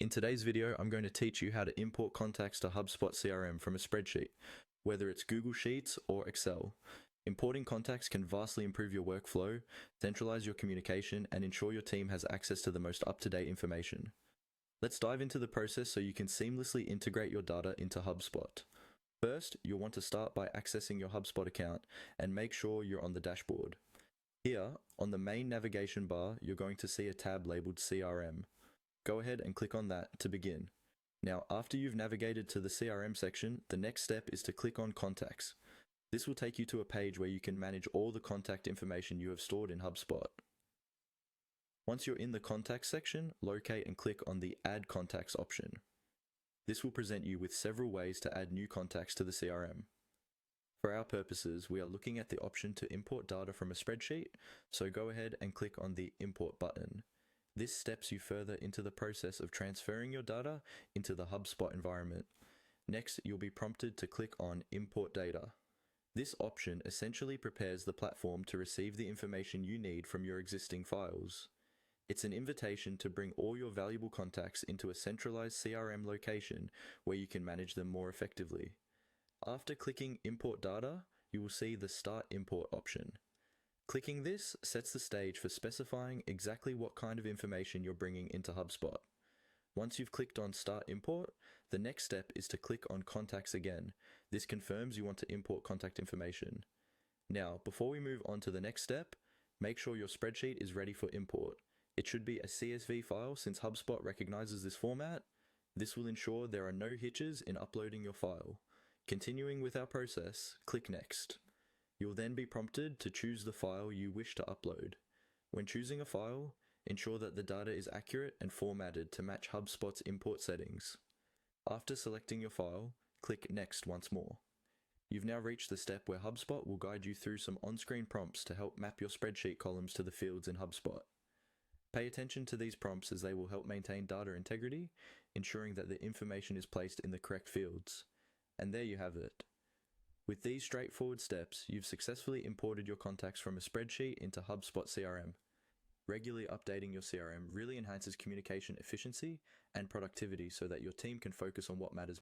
In today's video, I'm going to teach you how to import contacts to HubSpot CRM from a spreadsheet, whether it's Google Sheets or Excel. Importing contacts can vastly improve your workflow, centralize your communication, and ensure your team has access to the most up-to-date information. Let's dive into the process so you can seamlessly integrate your data into HubSpot. First, you'll want to start by accessing your HubSpot account and make sure you're on the dashboard. Here, on the main navigation bar, you're going to see a tab labeled CRM. Go ahead and click on that to begin. Now, after you've navigated to the CRM section, the next step is to click on Contacts. This will take you to a page where you can manage all the contact information you have stored in HubSpot. Once you're in the Contacts section, locate and click on the Add Contacts option. This will present you with several ways to add new contacts to the CRM. For our purposes, we are looking at the option to import data from a spreadsheet, so go ahead and click on the Import button. This steps you further into the process of transferring your data into the HubSpot environment. Next, you'll be prompted to click on Import Data. This option essentially prepares the platform to receive the information you need from your existing files. It's an invitation to bring all your valuable contacts into a centralized CRM location where you can manage them more effectively. After clicking Import Data, you will see the Start Import option. Clicking this sets the stage for specifying exactly what kind of information you're bringing into HubSpot. Once you've clicked on Start Import, the next step is to click on Contacts again. This confirms you want to import contact information. Now, before we move on to the next step, make sure your spreadsheet is ready for import. It should be a CSV file since HubSpot recognizes this format. This will ensure there are no hitches in uploading your file. Continuing with our process, click Next. You will then be prompted to choose the file you wish to upload. When choosing a file, ensure that the data is accurate and formatted to match HubSpot's import settings. After selecting your file, click Next once more. You've now reached the step where HubSpot will guide you through some on-screen prompts to help map your spreadsheet columns to the fields in HubSpot. Pay attention to these prompts as they will help maintain data integrity, ensuring that the information is placed in the correct fields. And there you have it. With these straightforward steps, you've successfully imported your contacts from a spreadsheet into HubSpot CRM. Regularly updating your CRM really enhances communication efficiency and productivity so that your team can focus on what matters.